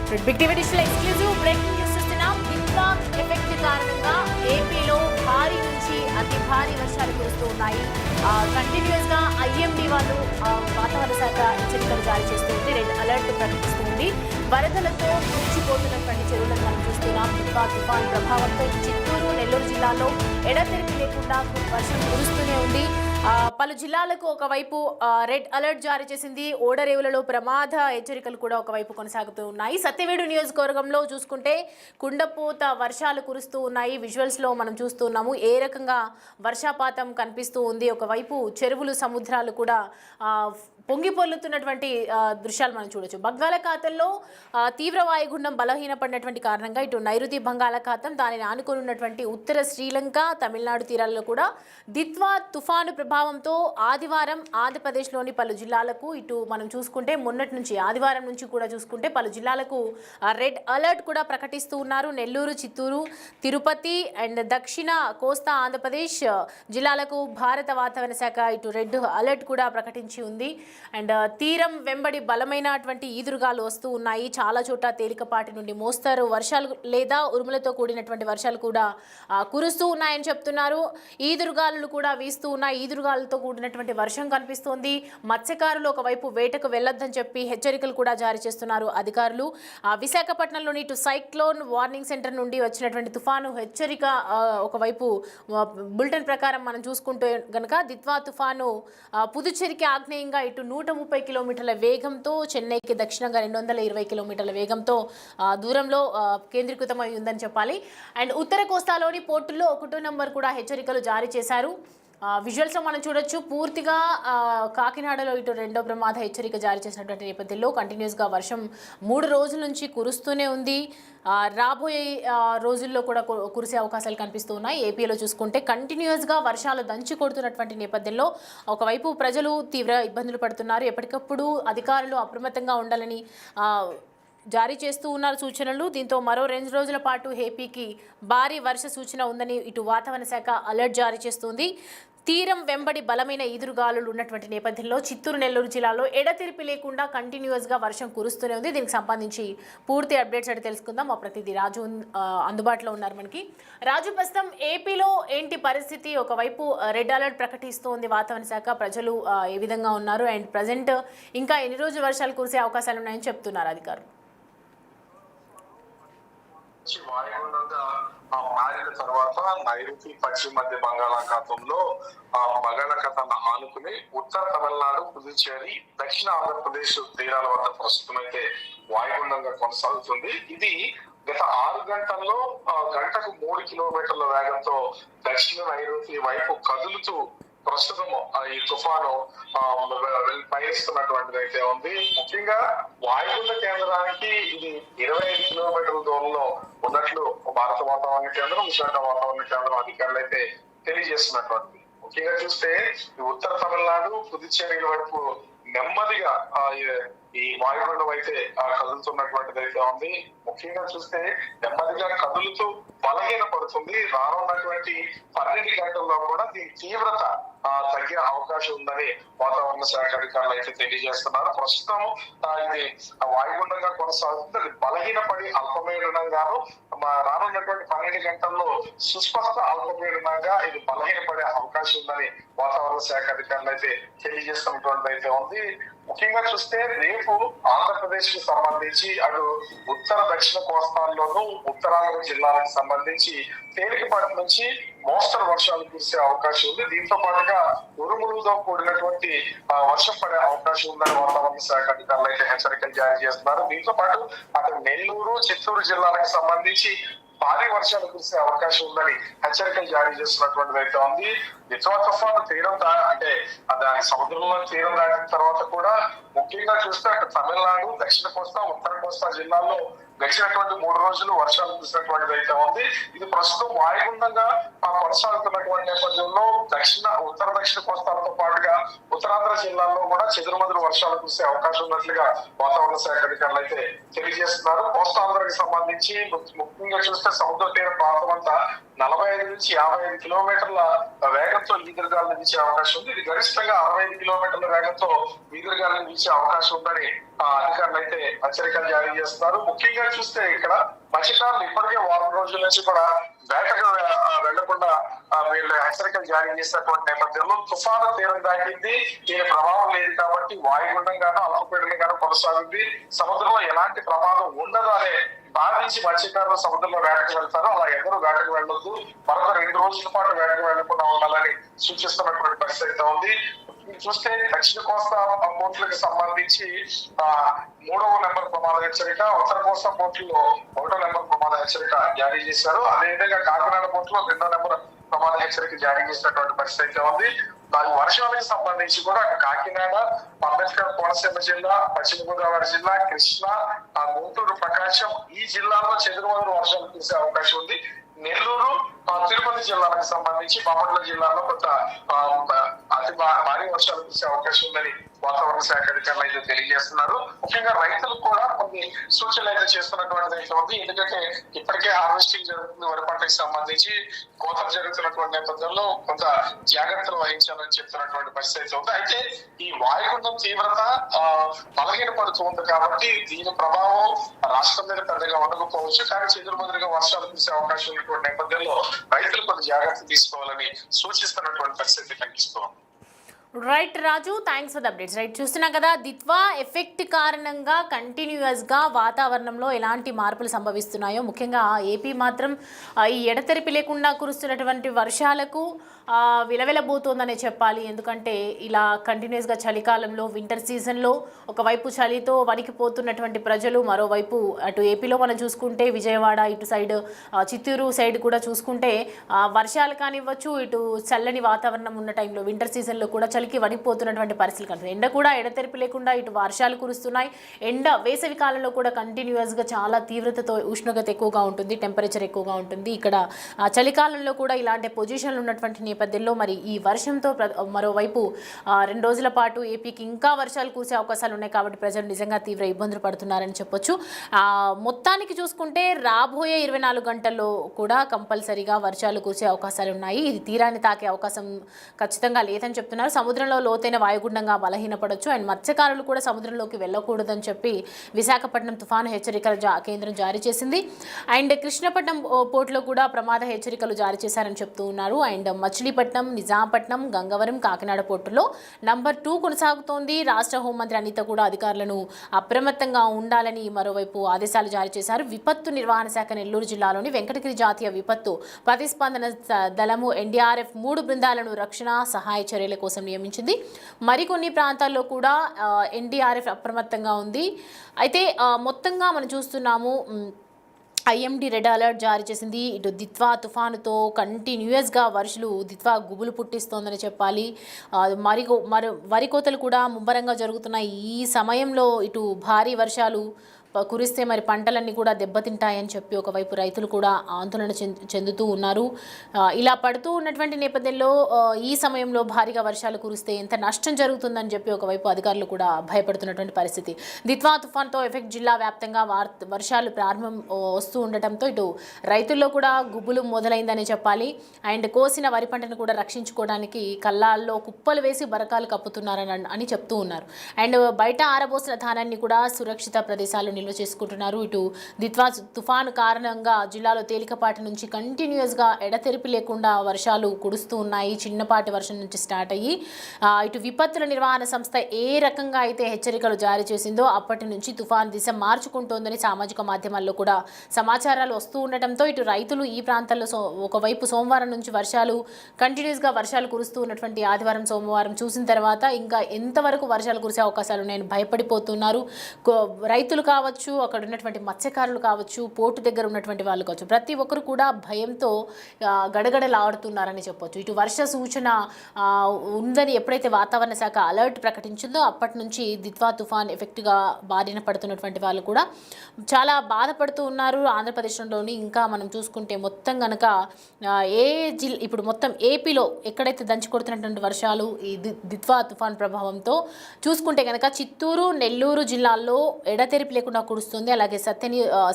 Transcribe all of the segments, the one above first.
Big TV digital exclusive breaking news చూస్తున్నాం. Ditwah effect కారణంగా ఏపీలో భారీ నుంచి అతి భారీ వర్షాలు కురుస్తూ ఉన్నాయి. కంటిన్యూస్ గా ఐఎండీ వాళ్ళు వాతావరణ శాఖ హెచ్చరికలు జారీ చేస్తుంది, రెడ్ అలర్ట్ ప్రకటిస్తుంది. వరదలతో మురిచిపోతున్నటువంటి చెరువులను మనం చూస్తున్నాం. దిత్వాక్ తుఫాన్ ప్రభావంతో చిత్తూరు, నెల్లూరు జిల్లాలో ఎడతెరిపి లేకుండా వర్షం కురుస్తూనే ఉంది. పలు జిల్లాలకు ఒకవైపు రెడ్ అలర్ట్ జారీ చేసింది. ఓడరేవులలో ప్రమాద హెచ్చరికలు కూడా ఒకవైపు కొనసాగుతూ ఉన్నాయి. సత్యవేడు నియోజకవర్గంలో చూసుకుంటే కుండపోత వర్షాలు కురుస్తూ ఉన్నాయి. విజువల్స్లో మనం చూస్తున్నాము ఏ రకంగా వర్షాపాతం కనిపిస్తూ ఉంది. ఒకవైపు చెరువులు, సముద్రాలు కూడా పొంగి పొర్లుతున్నటువంటి దృశ్యాలు మనం చూడొచ్చు. బంగాళాఖాతంలో తీవ్ర వాయుగుండం బలహీనపడినటువంటి కారణంగా ఇటు నైరుతి బంగాళాఖాతం, దానిని ఆనుకొని ఉన్నటువంటి ఉత్తర శ్రీలంక, తమిళనాడు తీరాల్లో కూడా దిత్వా తుఫాను ప్రభావంతో ఆదివారం ఆంధ్రప్రదేశ్లోని పలు జిల్లాలకు, ఇటు మనం చూసుకుంటే మొన్నటి నుంచి ఆదివారం నుంచి కూడా చూసుకుంటే పలు జిల్లాలకు రెడ్ అలర్ట్ కూడా ప్రకటిస్తూ ఉన్నారు. నెల్లూరు, చిత్తూరు, తిరుపతి అండ్ దక్షిణ కోస్తా ఆంధ్రప్రదేశ్ జిల్లాలకు భారత వాతావరణ శాఖ ఇటు రెడ్ అలర్ట్ కూడా ప్రకటించి ఉంది. అండ్ తీరం వెంబడి బలమైనటువంటి ఈదురుగాలు వస్తూ ఉన్నాయి. చాలా చోట్ల తేలికపాటి నుండి మోస్తారు వర్షాలు లేదా ఉరుములతో కూడినటువంటి వర్షాలు కూడా కురుస్తూ ఉన్నాయని చెప్తున్నారు. ఈదురుగాలు కూడా వీస్తూ ఉన్నాయి. ఈదురుగాలతో కూడినటువంటి వర్షం కనిపిస్తోంది. మత్స్యకారులు ఒకవైపు వేటకు వెళ్లొద్దని చెప్పి హెచ్చరికలు కూడా జారీ చేస్తున్నారు అధికారులు. విశాఖపట్నంలోని ఇటు సైక్లోన్ వార్నింగ్ సెంటర్ నుండి వచ్చినటువంటి తుఫాను హెచ్చరిక ఒకవైపు బులెటిన్ ప్రకారం మనం చూసుకుంటే గనక దిత్వా తుఫాను పుదుచ్చేరికి ఆగ్నేయంగా ఇటు 130 కిలోమీటర్ల వేగంతో, చెన్నైకి దక్షిణంగా 220 కిలోమీటర్ల వేగంతో దూరంలో కేంద్రీకృతమై ఉందని చెప్పాలి. అండ్ ఉత్తర కోస్తాలోని పోర్టుల్లో 1వ నంబర్ కూడా హెచ్చరికలు జారీ చేశారు. విజువల్స్లో మనం చూడొచ్చు. పూర్తిగా కాకినాడలో ఇటు 2వ ప్రమాద హెచ్చరిక జారీ చేసినటువంటి నేపథ్యంలో కంటిన్యూస్గా వర్షం 3 రోజుల నుంచి కురుస్తూనే ఉంది. రాబోయే రోజుల్లో కూడా కురిసే అవకాశాలు కనిపిస్తూ ఉన్నాయి. ఏపీలో చూసుకుంటే కంటిన్యూస్గా వర్షాలు దంచి కొడుతున్నటువంటి నేపథ్యంలో ఒకవైపు ప్రజలు తీవ్ర ఇబ్బందులు పడుతున్నారు. ఎప్పటికప్పుడు అధికారులు అప్రమత్తంగా ఉండాలని జారీ చేస్తూ ఉన్నారు సూచనలు. దీంతో మరో 2 రోజుల పాటు ఏపీకి భారీ వర్ష సూచన ఉందని ఇటు వాతావరణ శాఖ అలర్ట్ జారీ చేస్తుంది. తీరం వెంబడి బలమైన ఈదురుగాలులు ఉన్నటువంటి నేపథ్యంలో చిత్తూరు, నెల్లూరు జిల్లాలో ఎడతెరిపి లేకుండా కంటిన్యూస్గా వర్షం కురుస్తూనే ఉంది. దీనికి సంబంధించి పూర్తి అప్డేట్స్ అయితే తెలుసుకుందాం. మా ప్రతినిధి రాజు అందుబాటులో ఉన్నారు మనకి. రాజు, ప్రస్తుతం ఏపీలో ఏంటి పరిస్థితి? ఒకవైపు రెడ్ అలర్ట్ ప్రకటిస్తోంది వాతావరణ శాఖ. ప్రజలు ఏ విధంగా ఉన్నారు? అండ్ ప్రజెంట్ ఇంకా ఎన్ని రోజులు వర్షాలు కురిసే అవకాశాలు ఉన్నాయని చెప్తున్నారు అధికారులు? వాయుగుండంగా మారిన తర్వాత నైరుతి పశ్చిమ మధ్య బంగాళాఖాతంలో బంగాళాఖాతాన్ని ఆనుకుని ఉత్తర తమిళనాడు, పుదుచ్చేరి, దక్షిణ ఆంధ్రప్రదేశ్ తీరాల వద్ద ప్రస్తుతం అయితే వాయుగుండంగా కొనసాగుతుంది. ఇది గత 6 గంటల్లో గంటకు 3 కిలోమీటర్ల వేగంతో దక్షిణ నైరుతి వైపు కదులుతూ ప్రస్తుతం ఈ తుఫాను పయనిస్తున్నటువంటిది అయితే ఉంది. ముఖ్యంగా వాయుగుండ కేంద్రానికి ఇది 25 కిలోమీటర్ల దూరంలో ఉన్నట్లు భారత వాతావరణ కేంద్రం, విశాఖ వాతావరణ కేంద్రం అధికారులు అయితే తెలియజేస్తున్నటువంటిది. ముఖ్యంగా చూస్తే ఈ ఉత్తర తమిళనాడు, పుదుచ్చేరి వైపు నెమ్మదిగా ఈ వాయుగుండం అయితే కదులుతున్నటువంటిది అయితే ఉంది. ముఖ్యంగా చూస్తే నెమ్మదిగా కదులుతూ బలహీన పడుతుంది. రానున్నటువంటి 12 గంటల్లో కూడా దీని తీవ్రత తగ్గే అవకాశం ఉందని వాతావరణ శాఖ అధికారులు అయితే తెలియజేస్తున్నారు. ప్రస్తుతం ఇది వాయుగుండంగా కొనసాగుతుంది. అది బలహీనపడి అల్పపీడనంగాను రానున్నటువంటి 12 గంటల్లో సుస్పష్ట అల్పపీడనంగా ఇది బలహీనపడే అవకాశం ఉందని వాతావరణ శాఖ అధికారులు అయితే తెలియజేస్తున్నటువంటి అయితే ఉంది. ముఖ్యంగా చూస్తే రేపు ఆంధ్రప్రదేశ్ కు సంబంధించి అటు ఉత్తర దక్షిణ కోస్తాల్లోనూ ఉత్తరాంధ్ర జిల్లాలకు సంబంధించి తేలికపాటి నుంచి మోస్తరు వర్షాలు కురిసే అవకాశం ఉంది. దీంతో పాటుగా ఉరుములతో కూడినటువంటి వర్షం పడే అవకాశం ఉందని వాతావరణ శాఖ అధికారులు అయితే హెచ్చరికలు జారీ చేస్తున్నారు. దీంతో పాటు అటు నెల్లూరు, చిత్తూరు జిల్లాలకు సంబంధించి భారీ వర్షాలు కురిసే అవకాశం ఉందని హెచ్చరికలు జారీ చేస్తున్నటువంటిది అయితే ఉంది. దిత్వా తుఫాను తీరం అంటే దాని సముద్రంలో తీరం దాటిన తర్వాత కూడా ముఖ్యంగా చూస్తే అటు తమిళనాడు, దక్షిణ కోస్తా, ఉత్తర కోస్తా జిల్లాల్లో గడిచినటువంటి 3 రోజులు వర్షాలు కురిసినటువంటిది అయితే ఉంది. ఇది ప్రస్తుతం వాయుగుండంగా కొనసాగుతున్నటువంటి నేపథ్యంలో ఉత్తర దక్షిణ కోస్తాలతో పాటుగా ఉత్తరాంధ్ర జిల్లాల్లో కూడా చెదురుమదురు వర్షాలు కురిసే అవకాశం ఉన్నట్లుగా వాతావరణ శాఖ అధికారులు అయితే తెలియజేస్తున్నారు. కోస్తాంధ్రకి సంబంధించి ముఖ్యంగా చూస్తే సముద్ర తీర ప్రాంతం అంతా 45 నుంచి 55 కిలోమీటర్ల వేగం వేగంతో ఈదురుగాలను వీచే అవకాశం ఉంది. ఇది గరిష్టంగా 65 కిలోమీటర్ల వేగంతో ఈదురుగాలను వీచే అవకాశం ఉందని అధికారులు అయితే హెచ్చరికలు జారీ చేస్తున్నారు. ముఖ్యంగా చూస్తే ఇక్కడ మత్స్యకారులు ఇప్పటికే వారం రోజుల నుంచి కూడా వేటకు వెళ్లకుండా వీళ్ళు హెచ్చరికలు జారీ చేసినటువంటి నేపథ్యంలో తుఫాను తీరం దాటింది. దీని ప్రభావం లేదు కాబట్టి వాయుగుండంగానూ అల్పపీడనంగానూ కొనసాగుంది. సముద్రంలో ఎలాంటి ప్రమాదం ఉండదు అనే భావించి మత్స్యకారులు సముద్రంలో వేటకు వెళ్తారు. అలా ఎవరు వేటకు వెళ్ళొద్దు, మరొక 2 రోజుల పాటు వేటకు వెళ్లకుండా ఉండాలని సూచిస్తున్నటువంటి పరిస్థితి ఉంది. చూస్తే దక్షిణ కోస్తా పోర్టులకు సంబంధించి 3వ నెంబర్ ప్రమాద హెచ్చరిక, ఉత్తర కోస్తా పోర్టులో 1వ నెంబర్ ప్రమాద హెచ్చరిక జారీ చేశారు. అదేవిధంగా కాకినాడ పోర్టులో 2వ నెంబర్ ప్రమాద హెచ్చరిక జారీ చేసినటువంటి పరిస్థితి ఉంది. వర్షాలకు సంబంధించి కూడా కాకినాడ, అంబేద్కర్ కోనసీమ జిల్లా, పశ్చిమ గోదావరి జిల్లా, కృష్ణా, గుంటూరు, ప్రకాశం ఈ జిల్లాల్లో చెదురుమదురు వర్షాలు కురిసే అవకాశం ఉంది. నెల్లూరు, తిరుపతి జిల్లాలకు సంబంధించి బాపట్ల జిల్లాలో కొంత అతి భారీ వర్షాలు కురిసే అవకాశం ఉందని వాతావరణ శాఖ అధికారులు అయితే తెలియజేస్తున్నారు. ముఖ్యంగా రైతులకు కూడా కొన్ని సూచనలు అయితే చేస్తున్నటువంటి అయితే ఉంది. ఎందుకంటే ఇప్పటికే హార్వెస్టింగ్ జరుగుతుంది, వరి పంటకు సంబంధించి కోతలు జరుగుతున్నటువంటి నేపథ్యంలో కొంత జాగ్రత్తలు వహించాలని చెప్తున్నటువంటి పరిస్థితి ఉంది. అయితే ఈ వాయుగుండం తీవ్రత బలహీనపడుతూ ఉంది కాబట్టి దీని ప్రభావం రాష్ట్రం మీద పెద్దగా ఉండకపోవచ్చు. కానీ చెదురుమదురుగా వర్షాలు కురిసే అవకాశం ఉన్నటువంటి నేపథ్యంలో రైతులు కొన్ని జాగ్రత్తలు తీసుకోవాలని సూచిస్తున్నటువంటి పరిస్థితి కనిపిస్తోంది. Right Raju, thanks for the updates. Right, చూస్తున్నాం కదా, దిత్వా ఎఫెక్ట్ కారణంగా కంటిన్యూస్గా వాతావరణంలో ఎలాంటి మార్పులు సంభవిస్తున్నాయో, ముఖ్యంగా ఏపీ మాత్రం ఈ ఎడతెరిపి లేకుండా కురుస్తున్నటువంటి వర్షాలకు విలవెలబోతోందనే చెప్పాలి. ఎందుకంటే ఇలా కంటిన్యూస్గా చలికాలంలో వింటర్ సీజన్లో ఒకవైపు చలితో వణికిపోతున్నటువంటి ప్రజలు, మరోవైపు అటు ఏపీలో మనం చూసుకుంటే విజయవాడ, ఇటు సైడ్ చిత్తూరు సైడ్ కూడా చూసుకుంటే వర్షాలు కానివ్వచ్చు, ఇటు చల్లని వాతావరణం ఉన్న టైంలో వింటర్ సీజన్లో కూడా చలికి వణికిపోతున్నటువంటి పరిస్థితులు కనిపిస్తాయి. ఎండ కూడా ఎడతెరిపి లేకుండా ఇటు వర్షాలు కురుస్తున్నాయి. వేసవి కాలంలో కూడా కంటిన్యూస్గా చాలా తీవ్రతతో ఉష్ణోగ్రత ఎక్కువగా ఉంటుంది, టెంపరేచర్ ఎక్కువగా ఉంటుంది. ఇక్కడ చలికాలంలో కూడా ఇలాంటి పొజిషన్లు ఉన్నటువంటి నేపథ్యంలో మరి ఈ వర్షంతో మరోవైపు 2 రోజుల పాటు ఏపీకి ఇంకా వర్షాలు కురిసే అవకాశాలు ఉన్నాయి. కాబట్టి ప్రజలు నిజంగా తీవ్ర ఇబ్బందులు పడుతున్నారని చెప్పొచ్చు. మొత్తానికి చూసుకుంటే రాబోయే 24 గంటల్లో కూడా కంపల్సరీగా వర్షాలు కురిసే అవకాశాలు ఉన్నాయి. ఇది తీరాన్ని తాకే అవకాశం ఖచ్చితంగా లేదని చెప్తున్నారు. సముద్రంలో లోతైన వాయుగుండంగా బలహీనపడవచ్చు. అండ్ మత్స్యకారులు కూడా సముద్రంలోకి వెళ్ళకూడదని చెప్పి విశాఖపట్నం తుఫాను హెచ్చరికలు కేంద్రం జారీ చేసింది. అండ్ కృష్ణపట్నం పోర్టులో కూడా ప్రమాద హెచ్చరికలు జారీ చేశారని చెప్తూ ఉన్నారు. అండ్ మచిలీపట్నం, నిజాంపట్నం, గంగవరం, కాకినాడ పోర్టులో నంబర్ 2 కొనసాగుతోంది. రాష్ట్ర హోంమంత్రి అనిత కూడా అధికారులను అప్రమత్తంగా ఉండాలని మరోవైపు ఆదేశాలు జారీ చేశారు. విపత్తు నిర్వహణ శాఖ నెల్లూరు జిల్లాలోని వెంకటగిరి జాతీయ విపత్తు ప్రతిస్పందన దళము NDRF 3 బృందాలను రక్షణ సహాయ చర్యల కోసం నియమించింది. మరికొన్ని ప్రాంతాల్లో కూడా NDRF అప్రమత్తంగా ఉంది. అయితే మొత్తంగా మనం చూస్తున్నాము, IMD రెడ్ అలర్ట్ జారీ చేసింది. ఇటు దిత్వా తుఫానుతో కంటిన్యూస్గా వర్షాలు దిత్వా గుబులు పుట్టిస్తోందని చెప్పాలి. వరి కోతలు కూడా ముమ్మరంగా జరుగుతున్నాయి. ఈ సమయంలో ఇటు భారీ వర్షాలు కురిస్తే మరి పంటలన్నీ కూడా దెబ్బతింటాయని చెప్పి ఒకవైపు రైతులు కూడా ఆందోళన చెందుతూ ఉన్నారు. ఇలా పడుతూ ఉన్నటువంటి నేపథ్యంలో ఈ సమయంలో భారీగా వర్షాలు కురిస్తే ఎంత నష్టం జరుగుతుందని చెప్పి ఒకవైపు అధికారులు కూడా భయపడుతున్నటువంటి పరిస్థితి. దిత్వా తుఫాన్తో ఎఫెక్ట్ జిల్లా వ్యాప్తంగా వర్షాలు ప్రారంభం వస్తూ ఉండటంతో ఇటు రైతుల్లో కూడా గుబులు మొదలైందని చెప్పాలి. అండ్ కోసిన వరి పంటను కూడా రక్షించుకోవడానికి కల్లాల్లో కుప్పలు వేసి బరకాలు కప్పుతున్నారని చెప్తూ ఉన్నారు. అండ్ బయట ఆరబోసిన ధాన్యాన్ని కూడా సురక్షిత ప్రదేశాలు నిల్వ చేసుకుంటున్నారు. ఇటు దిత్వా తుఫాను కారణంగా జిల్లాలో తేలికపాటి నుంచి కంటిన్యూస్గా ఎడతెరిపి లేకుండా వర్షాలు కురుస్తూ ఉన్నాయి. చిన్నపాటి వర్షం నుంచి స్టార్ట్ అయ్యి ఇటు విపత్తుల నిర్వహణ సంస్థ ఏ రకంగా అయితే హెచ్చరికలు జారీ చేసిందో అప్పటి నుంచి తుఫాను దిశ మార్చుకుంటోందని సామాజిక మాధ్యమాల్లో కూడా సమాచారాలు వస్తూ ఉండటంతో ఇటు రైతులు ఈ ప్రాంతాల్లో ఒకవైపు సోమవారం నుంచి కంటిన్యూస్గా వర్షాలు కురుస్తూ ఉన్నటువంటి ఆదివారం, సోమవారం చూసిన తర్వాత ఇంకా ఎంతవరకు వర్షాలు కురిసే అవకాశాలు ఉన్నాయని భయపడిపోతున్నారు. రైతులు కావచ్చు, అక్కడ ఉన్నటువంటి మత్స్యకారులు కావచ్చు, పోర్టు దగ్గర ఉన్నటువంటి వాళ్ళు కావచ్చు, ప్రతి ఒక్కరు కూడా భయంతో గడగడలాడుతున్నారని చెప్పొచ్చు. ఇటు వర్ష సూచన ఉందని ఎప్పుడైతే వాతావరణ శాఖ అలర్ట్ ప్రకటించిందో అప్పటి నుంచి దిత్వా తుఫాన్ ఎఫెక్ట్గా బారిన పడుతున్నటువంటి వాళ్ళు కూడా చాలా బాధపడుతూ ఉన్నారు. ఆంధ్రప్రదేశ్లోని ఇంకా మనం చూసుకుంటే మొత్తం కనుక ఇప్పుడు మొత్తం ఏపీలో ఎక్కడైతే దంచి కొడుతున్నటువంటి వర్షాలు ఈ దిత్వా తుఫాన్ ప్రభావంతో చూసుకుంటే కనుక చిత్తూరు, నెల్లూరు జిల్లాల్లో ఎడతెరిపి లేకుండా ఆగకుండా కురుస్తుంది. అలాగే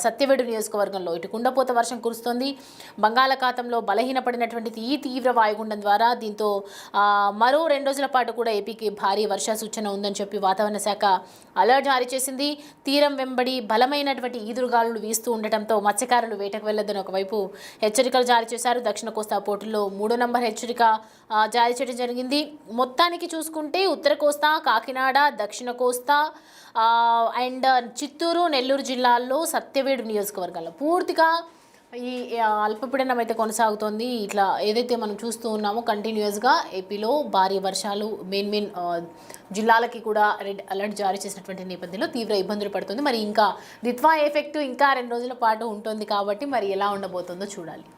సత్యవేడు నియోజకవర్గంలో ఇటు కుండపోత వర్షం కురుస్తుంది. బంగాళాఖాతంలో బలహీనపడినటువంటి ఈ తీవ్ర వాయుగుండం ద్వారా దీంతో మరో 2 రోజుల పాటు కూడా ఏపీకి భారీ వర్ష సూచన ఉందని చెప్పి వాతావరణ శాఖ అలర్ట్ జారీ చేసింది. తీరం వెంబడి బలమైనటువంటి ఈదురుగాలులు వీస్తూ ఉండటంతో మత్స్యకారులు వేటకు వెళ్లొద్దని ఒకవైపు హెచ్చరికలు జారీ చేశారు. దక్షిణ కోస్తా పోర్టుల్లో 3వ నంబర్ హెచ్చరిక జారీ చేయడం జరిగింది. మొత్తానికి చూసుకుంటే ఉత్తర కోస్తా, కాకినాడ, దక్షిణ కోస్తా అండ్ చిత్తూరు, నెల్లూరు జిల్లాల్లో సత్యవేడు నియోజకవర్గాల్లో పూర్తిగా ఈ అల్పపీడనం అయితే కొనసాగుతోంది. ఇట్లా ఏదైతే మనం చూస్తూ ఉన్నామో కంటిన్యూస్గా ఏపీలో భారీ వర్షాలు మెయిన్ జిల్లాలకి కూడా రెడ్ అలర్ట్ జారీ చేసినటువంటి నేపథ్యంలో తీవ్ర ఇబ్బందులు పడుతుంది. మరి ఇంకా దిత్వా ఎఫెక్ట్ ఇంకా 2 రోజుల పాటు ఉంటుంది కాబట్టి మరి ఎలా ఉండబోతుందో చూడాలి.